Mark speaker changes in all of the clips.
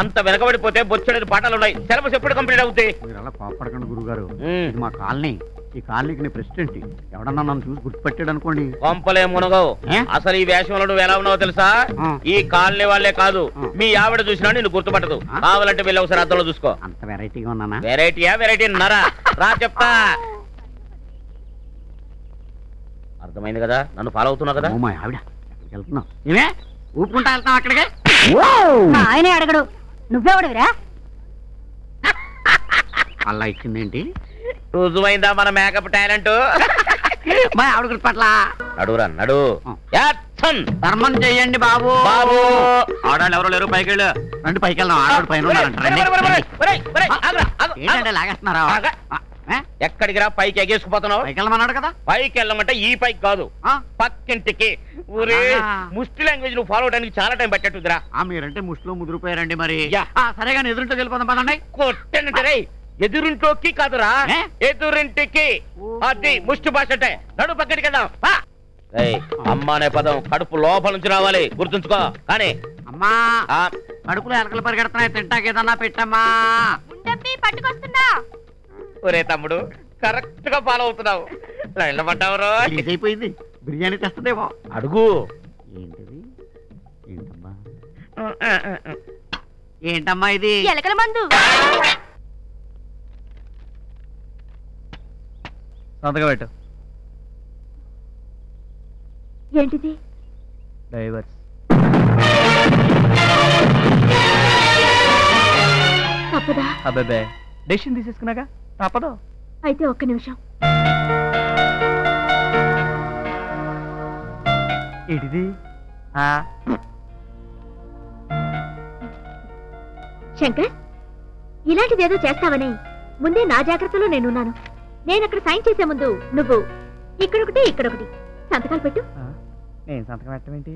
Speaker 1: అంత వెనకబడిపోతే బొచ్చడేది పాటలు ఉన్నాయి. సిలబస్ ఎప్పుడు కంప్లీట్ అవుతాయి?
Speaker 2: మీరు అలా కోపడకండి గురుగారు. ఇది మా కాలనీ. ఈ కాలనీకి ప్రెసిడెంట్. ఎవడన్నా నన్ను చూసి గుర్తుపెట్టాడు అనుకోండి,
Speaker 1: కొంపలే మునగవు. అసలు ఈ వేషంలో నువ్వు ఎలా ఉన్నావో తెలుసా? ఈ కాలనీ వాళ్ళే కాదు, మీ ఆవిడ చూసినా నిన్ను గుర్తుపట్టదు. కావాలంటే వెళ్ళి ఒకసారి అద్దంలో చూసుకో.
Speaker 2: అంత వెరైటీగా ఉన్నానా?
Speaker 1: వెరైటీయా? వెరైటీ నరా రా చెప్తా. అర్థమైంది కదా? నన్ను ఫాలో అవుతున్నావు కదా?
Speaker 2: మా ఆవిడ ఎక్కడికి వెళ్తున్నావు? ఏమే ఊపుకుంటా వెళ్తావు అక్కడికి?
Speaker 3: ఆయనే అడగడు, నువ్వెవడవిరా?
Speaker 2: అలా ఇచ్చిందేంటి?
Speaker 1: రుజుమైందా మన మేకప్ టాలెంట్?
Speaker 2: మా ఆవిడ గుర్తుపట్ల
Speaker 1: నడురా నడు.
Speaker 2: ధర్మం చెయ్యండి బాబు.
Speaker 1: బాబు
Speaker 2: ఆడాళ్ళు ఎవరో లేరు, పైకి వెళ్ళు. రండి పైకి వెళ్దాం. ఆడవాడు పైన ఏంటంటే లాగేస్తున్నారా?
Speaker 1: ఎక్కడికి రా? పైకి ఎగేసుకుపోతున్నావు.
Speaker 2: పైకి వెళ్ళమన్నాడు కదా.
Speaker 1: పైకి వెళ్ళమంటే ఈ పైకి కాదు, పక్కింటికి. ఊరే ముష్టి లాంగ్వేజ్ నువ్వు ఫాలో అవడానికి చాలా టైం పట్టేట్టుదిరా.
Speaker 2: మీరంటే ముష్టిలో ముదిరిపోయారండి. మరి సరేగా ఎదురుంటో వెళ్ళిపోదాం పదండి.
Speaker 1: కొట్టనంటే రే, ఎదురింటోకి కాదురా, ఎదురింటికి. అది ముష్టి భాష అంటే. నడు పక్కడికి వెళ్దాం. అమ్మ అనే పదం కడుపు లోపల నుంచి రావాలి, గుర్తుంచుకో. కానీ
Speaker 2: అమ్మా కడుపులో ఎలకలు పరిగెడుతున్నాయి, తింటాకి ఏదన్నా పెట్టమ్మా.
Speaker 3: పట్టుకొస్తున్నా.
Speaker 1: ఒరే తమ్ముడు, కరెక్ట్ గా ఫాలో అవుతున్నావు. వెళ్ళమంటావు?
Speaker 2: అయిపోయింది. బిర్యానీ తెస్తుందేమో.
Speaker 1: అడుగు.
Speaker 2: ఏంటిది? ఏంటమ్మా? ఏంటమ్మా ఇది?
Speaker 3: ఎలకల మందు.
Speaker 4: సంతకం పెట్టు.
Speaker 3: ఏంటిది?
Speaker 4: డైవర్స్.
Speaker 3: తప్పదా?
Speaker 4: అబ్బాబే, డెసిషన్ తీసేసుకున్నాక తప్పదు.
Speaker 3: అయితే ఒక్క నిమిషం.
Speaker 4: ఏంటిది?
Speaker 3: శంకర్, ఇలాంటిదేదో చేస్తావని ముందే నా జాగ్రత్తలో నేనున్నాను. నేనక్కడ సైన్ చేసే ముందు నువ్వు ఇక్కడొకటి ఇక్కడొకటి సంతకాలు పెట్టు.
Speaker 4: నేను సంతకం పెట్టడం ఏంటి?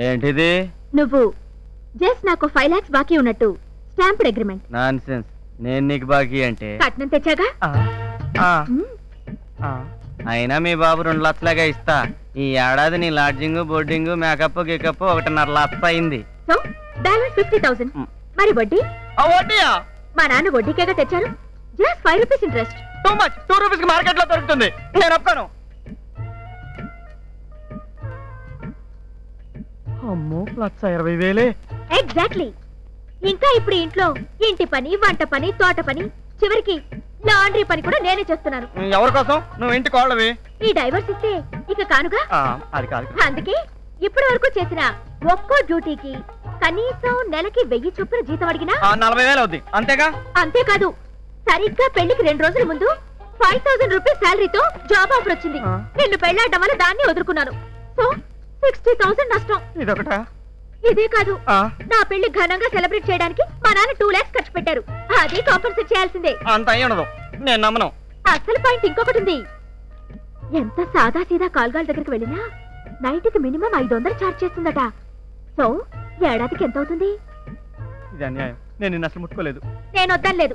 Speaker 4: ఏంటిది?
Speaker 3: నువ్వు జస్ట్ నాకు 5 lakhs బాకీ ఉన్నట్టు స్టాంప్డ్ అగ్రిమెంట్.
Speaker 4: నాన్సెన్స్. నేను నీకు బాకీ అంటే
Speaker 3: కట్నం తెచ్చాగా.
Speaker 4: అయినా మీ బాబు 2 లక్షలాగా ఇస్తా. ఈ ఏడాది నీ లాడ్జింగ్, బోర్డింగ్, మేకప్, గికప్ 1.5 లక్ష అయింది.
Speaker 3: So balance 50,000. మరి వడ్డీ?
Speaker 4: వడ్డీయా?
Speaker 3: మా నాన్న వడ్డీకేగా తెచ్చారు. Just 5 rupees interest.
Speaker 4: Too much. 2 rupees కి మార్కెట్ లో దొరుకుతుంది. నేను ఒప్పుకోను. అమ్మో, 1,20,000.
Speaker 3: ఎగ్జాక్ట్లీ. ఇంకా ఇప్పుడు ఇంట్లో ఇంటి పని, వంట పని, తోట పని, చివరికి లాండ్రీ పని కూడా నేనే చేస్తున్నాను.
Speaker 4: ఎవరి కోసం? నువ్వు ఇంటి కోళ్ళవి.
Speaker 3: ఈ డైవర్స్ ఇస్తే ఇక కానుగా.
Speaker 4: అది కాదు.
Speaker 3: అందుకే ఇప్పటి వరకు చేసిన ఒక్కో డ్యూటీకి కనీసం నెలకి 1000 చొప్పున జీతం అడిగినా
Speaker 4: 40,000 అవుద్ది. అంతేగా?
Speaker 3: అంతేకాదు, సరిగ్గా పెళ్లికి 2 రోజుల ముందు 5,000 రూపీస్ శాలరీతో జాబ్ ఆఫర్ వచ్చింది. నిన్ను పెళ్లాడడం వల్ల దాన్ని వదులుకున్నాను. సో 60,000 నష్టం.
Speaker 4: ఇదొకటా?
Speaker 3: ఇదే కాదు, నా పెళ్లి ఘనంగా సెలబ్రేట్ చేయడానికి మా నాన్న 2 lakhs ఖర్చు పెట్టారు. అది కాంపెన్సేట్ చేయాల్సిందే.
Speaker 4: అంత అయ్యి ఉండదు, నేను నమ్మను.
Speaker 3: అసలు పాయింట్ ఇంకొకటి ఉంది. ఎంత సాదా సీదా కాల్గాల దగ్గరికి వెళ్ళినా నైట్కి మినిమం 500 ఛార్జ్ చేస్తుందట. సో ఏడాదికి ఎంత అవుతుంది?
Speaker 4: ఇది అన్యాయం. నేను నిన్ను అసలు ముట్టుకోలేదు.
Speaker 3: నేను వద్దనలేదు.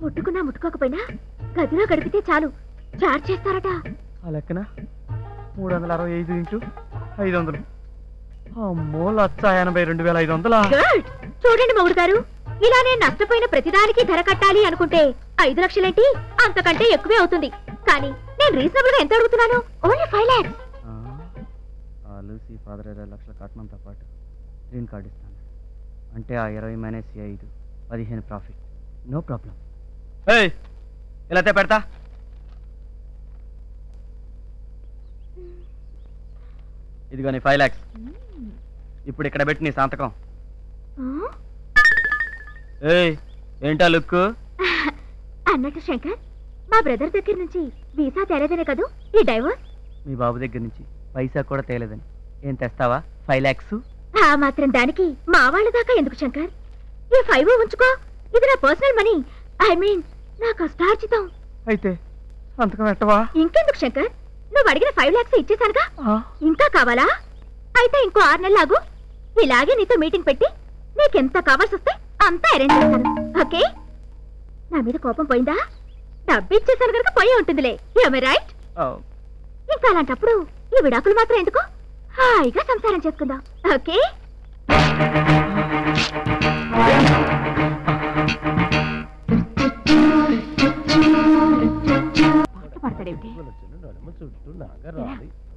Speaker 3: ముట్టుకున్నా ముట్టుకోకపోయినా గదిలో గడిపితే చాలు ఛార్జ్ చేస్తారట.
Speaker 4: ఆ లెక్కన 365 ఇంటూ 500. అమ్మో, 1,82,500.
Speaker 3: చూడండి మొగుడు గారు, ఇలా నేను నష్టపోయిన ప్రతిదానికి ధర కట్టాలి అనుకుంటే 5 లక్షలేంటి, అంతకంటే ఎక్కువే అవుతుంది. కానీ నేను రీజనబుల్ గా ఎంత అడుగుతున్నాను? Only 5 lakhs.
Speaker 4: లూసీ ఫాదర్ 20 లక్షల కట్నంతో పాటు గ్రీన్ కార్డు ఇస్తాను. అంటే ఆ 20 మైనస్ 5 15 ప్రాఫిట్. No problem. ఇలా పెడతా. ఇదిగో నీ 5 lakhs. ఇప్పుడు ఇక్కడ పెట్టి నీ సంతకం. ఏంటా లుక్?
Speaker 3: అన్నట్టు శంకర్, మా బ్రదర్ దగ్గర నుంచి వీసా తేలేదనే కదూ ఈ డైవర్స్?
Speaker 4: మీ బాబు దగ్గర నుంచి పైసా కూడా తేలేదని. ఏం తెస్తావా? 5 lakhs.
Speaker 3: ఆ మాత్రం దానికి మా వాళ్ళ దాకా ఎందుకు శంకర్? ఈ 5 ఉంచుకో. ఇది నా పర్సనల్ మనీ. ఐ మీన్ నా కష్టార్జితం.
Speaker 4: అయితే సంతకం పెట్టవా?
Speaker 3: ఇంకెందుకు శంకర్, నువ్వు అడిగిన 5 lakhs ఇచ్చేసానుగా. ఇంకా కావాలా? అయితే ఇంకో 6 నెలలు ఆగు. ఇలాగే నీతో మీటింగ్ పెట్టి నీకెంత కావాల్సి వస్తే అంతా అరేంజ్ చేస్తాను. ఓకే? నా మీద కోపం పోయిందా? డబ్బు ఇచ్చేసాను కనుక పోయి ఉంటుందిలే. రైట్? ఇంకా అలాంటప్పుడు ఈ విడాకులు మాత్రం ఎందుకు, హాయిగా సంసారం చేసుకుందాం. ఓకే? పడతాడేమిటి?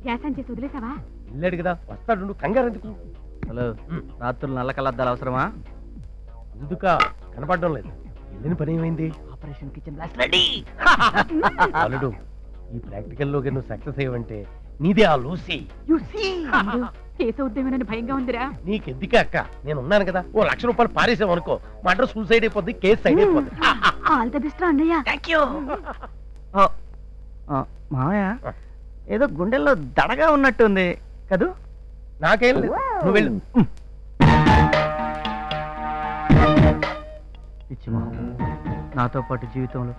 Speaker 3: గ్యాస్ ఆన్ చేసి వదిలేసావా?
Speaker 5: వెళ్ళాడు కదా, వస్తాడు, కంగారు ఎందుకు?
Speaker 4: హలో, రాత్రులు నల్ల కలద్దాలు అవసరమా?
Speaker 5: అందుకా కనపడడం లేదు. వెళ్ళిన పని ఏమైంది?
Speaker 4: Operation kitchen blast ready.
Speaker 5: అల్లుడు, ఈ ప్రాక్టికల్ లో నువ్వు సక్సెస్ అయ్యవంటే నీదే ఆ లూసీ.
Speaker 3: కేసు ఉద్యమేనని భయంగా ఉందిరా.
Speaker 5: నీకెందుకే అక్క, నేను ఉన్నాను కదా. ఓ ₹1,00,000 పారేసావు అనుకో, మా అడ్రస్ సూసైడ్ అయిపోద్ది, కేసు సైడ్ అయిపోద్ది.
Speaker 3: ఆల్ ది బెస్ట్ అన్నయ్య.
Speaker 4: థాంక్యూ. మామయ్య, ఏదో గుండెల్లో దడగా ఉన్నట్టుంది కదూ?
Speaker 5: నాకేం లేదు, నువ్వు వెళ్ళు.
Speaker 4: పిచ్చి మొహం, నాతో పాటు జీవితంలో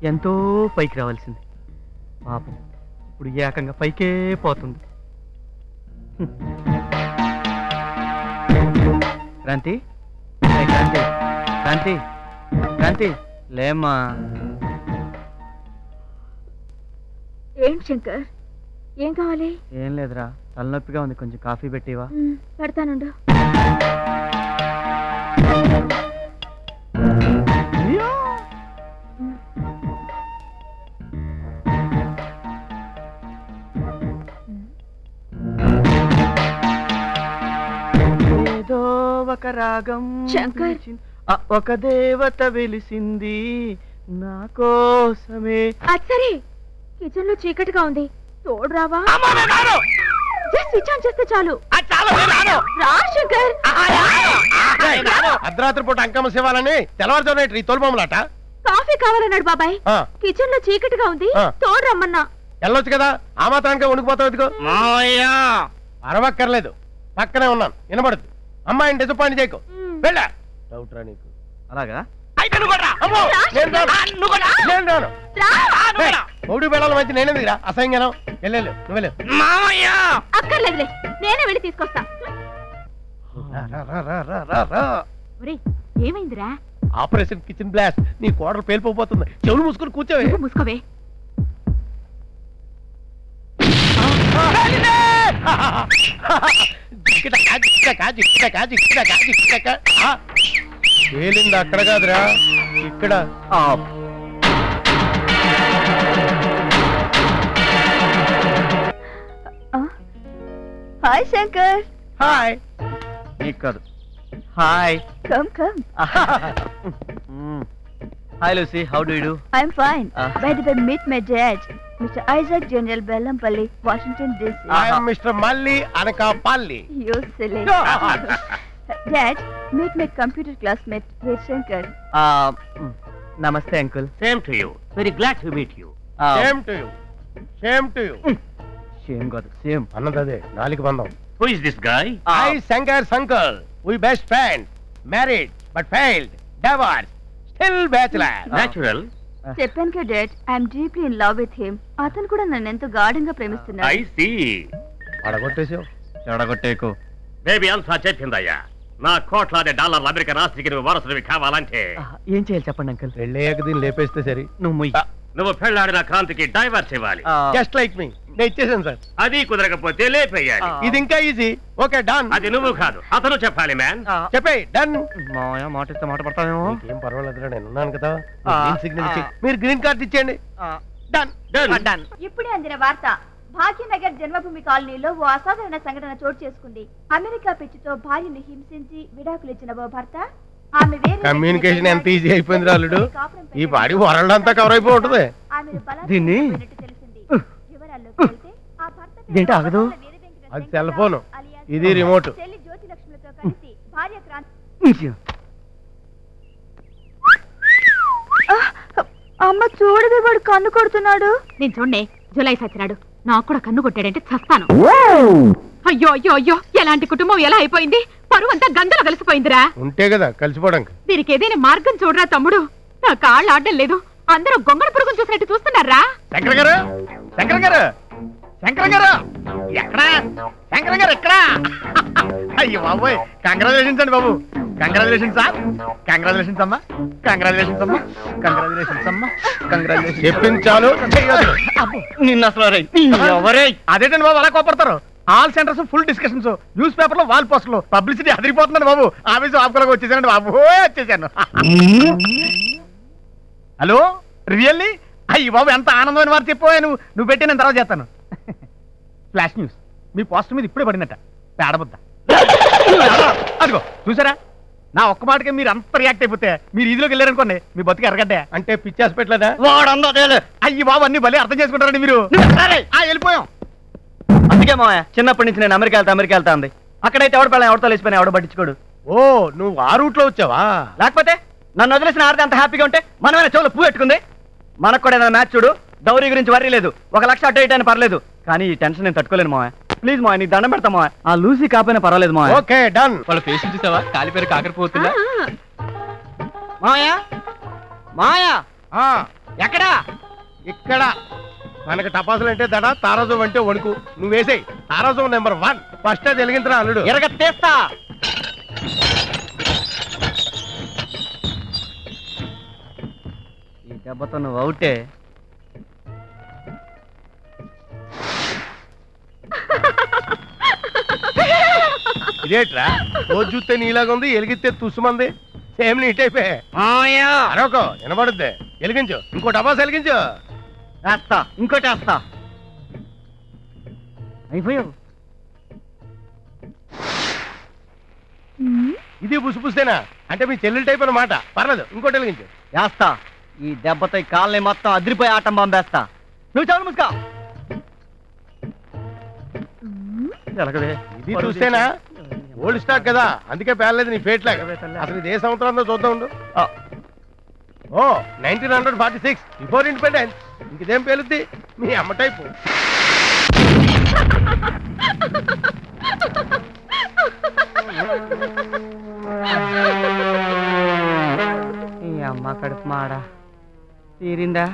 Speaker 4: ఎంతో పైకి రావాల్సింది పాపం ఇప్పుడు ఏకంగా పైకే పోతుంది. క్రాంతి, క్రాంతి, క్రాంతి, క్రాంతి, లేమ్మా.
Speaker 3: ఏంటి శంకర్, ఏం కావాలి?
Speaker 4: ఏం లేదురా, తలనొప్పిగా ఉంది, కొంచెం కాఫీ పెట్టివా?
Speaker 3: పెడతానుండు.
Speaker 4: ఏదో ఒక రాగం
Speaker 3: శంకర్,
Speaker 4: ఒక దేవత వెలిసింది నా కోసమే.
Speaker 3: సరే, కిచెన్ లో చీకటిగా ఉంది, తోడు రావా? జస్ట్ స్విచ్ ఆన్ చేస్తే చాలు. రా శంకర్.
Speaker 5: అర్ధరాత్రి పూట అంకమ్మ శివాలని తెల్లవారుజామున ఈ తోలుబొమ్మలాట.
Speaker 3: కాఫీ కావాలన్నాడు బాబాయ్. కిచెన్ లో చీకటిగా ఉంది, తోడు రమ్మన్నా.
Speaker 5: వెళ్ళొచ్చు కదా, ఆ మాత్రానికి వణికిపోతావు ఎందుకు? అరవక్కర్లేదు, పక్కనే ఉన్నాను, వినబడద్దు. అమ్మాయిని డిసప్పాయింట్ చేయకు, వెళ్ళా. డౌట్ రా నీకు?
Speaker 4: అలాగా?
Speaker 5: మూడు బెళ్ళల మధ్య నేనేందుకురా అసహ్యంగా? వెళ్ళలేదు, నువ్వు వెళ్ళు.
Speaker 3: అక్కర్లేదులే, నేనే వెళ్ళి తీసుకొస్తా. ఏమైందిరా?
Speaker 5: Operation kitchen blast. నీ కోడలు పేలిపోతుంది, చెవులు మూసుకుని కూర్చోవే.
Speaker 3: మూసుకోవే.
Speaker 5: పేలింది అక్కడ కాదురా, ఇక్కడ.
Speaker 3: హాయ్ శంకర్.
Speaker 5: హాయ్.
Speaker 4: నీకు కాదు, hi.
Speaker 3: Come come.
Speaker 4: Hi Lucy, how do you do?
Speaker 3: I'm fine. By the way, meet my dad, Mr. Isaac General Bellampalli, Washington DC.
Speaker 5: I am Mr. Malli Anakapalli.
Speaker 3: You silly. Dad, meet my computer classmate, Veer Shankar.
Speaker 4: Namaste, uncle.
Speaker 1: Same to you. Very glad to meet you.
Speaker 5: Same to you. Same to you.
Speaker 4: Same కాదు, same
Speaker 5: అన్నదే నాలుగు బంధం.
Speaker 1: Who is this guy?
Speaker 5: I Shankar Shankar. We best friends. Married but failed. Divorced. Still bachelor.
Speaker 1: Natural.
Speaker 3: చెప్పాను కదా dad, I'm deeply in love with him. అతను కూడా నన్ను ఎంతో గాఢంగా ప్రేమిస్తున్నాడు.
Speaker 1: I see.
Speaker 5: అడగొట్టేసావు.
Speaker 4: చెడగొట్టేకు.
Speaker 1: బేబీ అంతా చెప్పిందయ్యా. నా $1,00,000 అమెరికా రాష్ట్రీకి నువ్వు వారసుడివి కావాలంటే
Speaker 4: ఏం చేయాలి చెప్పండి అంకుల్?
Speaker 5: పెళ్ళయ్యాక దీన్ని లేపేస్తే సరి.
Speaker 4: నువ్వు ముయ్.
Speaker 1: నువ్వు పెళ్ళాడిన క్రాంతికి డైవర్స్ ఇవ్వాలి.
Speaker 5: జస్ట్ లైక్ మీ. నేను ఇచ్చేసాను సార్.
Speaker 1: అది కుదరకపోతే లేపేయాలి.
Speaker 5: ఇది ఇంకా ఈజీ. Okay done.
Speaker 1: అది నువ్వు కాదు, అతను చెప్పాలి మ్యాన్.
Speaker 5: చెప్పేయ్ డన్.
Speaker 4: మాయా మాట ఇస్తే మాట పడతానేమో.
Speaker 5: ఏం పర్వాలేదురా, నేను ఉన్నాను కదా. గ్రీన్ సిగ్నల్ ఇచ్చి మీరు గ్రీన్ కార్డ్ ఇచ్చేయండి. Done
Speaker 4: done.
Speaker 3: ఇప్పుడే అందిన వార్త. భాగ్యనగర్ జన్మభూమి కాలనీలో ఓ అసాధారణ సంఘటన చోటు చేసుకుంది. అమెరికా పిచ్చితో భార్యను హింసించి విడాకులిచ్చిన ఓ భర్త ఆమె
Speaker 5: కమ్యూనికేషన్ ఎంత ఈజీ అయిపోయింది రాలుడు. ఈ పాడి వరల్డ్ అంతా కవర్ అయిపోయి ఉంటుంది.
Speaker 4: దీన్ని ఇదేంటి ఆగదు?
Speaker 5: అది సెల్ ఫోన్, ఇది రిమోట్.
Speaker 3: అమ్మ చూడవే, వాడు కన్ను కొడుతున్నాడు. నేను చూడండి, జులై సచ్చినాడు. నాకు కూడా కన్ను కొట్టాడంటే చస్తాను. అయ్యో అయ్యో అయ్యో, ఎలాంటి కుటుంబం ఎలా అయిపోయింది? పరువు అంతా గంగలో కలిసిపోయిందిరా.
Speaker 5: ఉంటే కదా కలిసిపోవడానికి.
Speaker 3: దీనికి ఏదైనా మార్గం చూడరా తమ్ముడు. నా కాళ్ళు ఆడడం లేదు, అందరూ గొంగళ పురుగును చూసినట్టు చూస్తున్నారా?
Speaker 5: శంకర్ గారు, శంకర్ గారు, శంకర్ గారు ఎక్కడా? శంకర్ గారు ఎక్కడా? అయ్యో బాబోయ్, కంగ్రాచులేషన్స్ అండి బాబు. కంగ్రాచులేషన్స్ సార్, కంగ్రాచులేషన్స్ అమ్మా, కంగ్రాచులేషన్స్ అమ్మా, కంగ్రాచులేషన్స్ అమ్మా, కంగ్రాచులేషన్స్. చెప్పించాలు
Speaker 4: నిన్న అసలు ఎవరే
Speaker 5: అదేంటండి బాబు అలా కోపడతారు? All centres full discussions, newspaper లో వాల్ పోస్టర్లు, పబ్లిసిటీ అదిరిపోతుందండి బాబు. ఆఫీసు ఆపుకోలేక వచ్చేసానండి బాబు, వచ్చేసాను. Hello, really? అయ్యి బాబు ఎంత ఆనందమైన వారు చెప్పావు. నువ్వు పెట్టి నేను తర్వాత చేస్తాను. ఫ్లాష్ న్యూస్, మీ పోస్టర్ మీద ఇప్పుడే పడిందట పేడబుద్ద. అదిగో చూసారా, నా ఒక్క మాటకే మీరు అంత రియాక్ట్ అయిపోతే మీరు ఈదిలోకి వెళ్ళారనుకోండి, మీ బతుకు ఎరగడ్డే. అంటే పిచ్చేసి పెట్టలేదా? అయ్యి బాబు అన్ని భలే అర్థం చేసుకుంటారండి మీరు. వెళ్ళిపోయాం.
Speaker 4: అందుకే మా చిన్నప్పటి నుంచి నేను అమెరికా వెళ్తా ఉంది. అక్కడైతే ఎవడ పిల్లలు ఎవరితో లేచిపోయినా ఎవడ పట్టించుకోడు.
Speaker 5: ఓ, నువ్వు ఆ రూట్ లో వచ్చావా?
Speaker 4: లేకపోతే నన్ను వదిలేసిన ఆడితే అంత హ్యాపీగా ఉంటే మనమైనా చెవులు పువ్వు పెట్టుకుంది. మనకు కూడా ఏదైనా మ్యాచ్ చూడు, డౌరీ గురించి వర్రీ లేదు, 1 లక్ష అటు ఇటు అయినా పర్లేదు, కానీ ఈ టెన్షన్ నేను తట్టుకోలేను మావా. ప్లీజ్ మావా, నీకు దండం పెడతా మావా. ఆ లూసీ కాపోయినా పర్వాలేదు మావా.
Speaker 5: Okay done.
Speaker 6: వాళ్ళ ఫేస్ చూసావా, కాలిపేరు కాకరిపోతుందా?
Speaker 4: మాయా మాయా
Speaker 5: ఎక్కడా? ఇక్కడ. మనకి టపాసులు అంటే దడ, తారాజం అంటే వణుకు. నువ్వు వేసేయి తారాజం నెంబర్ 1. ఫస్ట్ అది వెలిగించరా అల్లుడు.
Speaker 4: ఎరగత్తేస్తా. ఈ దెబ్బతో నువ్వు అవుటే.
Speaker 5: ఇదేట్రా, రోజు చూస్తే నీలాగా ఉంది, ఎలిగిస్తే తుస్సుమంది. సేమ్ నీట్ అయిపోయా. అరొకో వినబడుద్ది. వెలిగించు, ఇంకో టపాసు వెలిగించు.
Speaker 4: వేస్తా, ఇంకోటి వేస్తా. అయిపోయావు.
Speaker 5: ఇది పుసిపుస్తేనా? అంటే మీ చెల్లెలు టైప్ అన్నమాట. పర్లేదు, ఇంకోటి వెలిగించు.
Speaker 4: వేస్తా. ఈ దెబ్బతో ఈ కాళ్ళని మొత్తం అదిరిపోయి ఆటం బాంబేస్తా. నువ్వు చాలు ముసుకా.
Speaker 5: ఇది చూస్తేనా? ఓల్డ్ స్టాక్ కదా, అందుకే పేర్లేదు నీ ఫేట్ లాగా. అసలు ఇది ఏ సంవత్సరంలో చూద్దాం ఉండు. ఓ 1946, బిఫోర్ ఇండిపెండెన్స్. ఇంకేం పేలుద్ది మీ అమ్మ టైపు.
Speaker 4: ఈ అమ్మ కడుపు మాడా తీరిందా?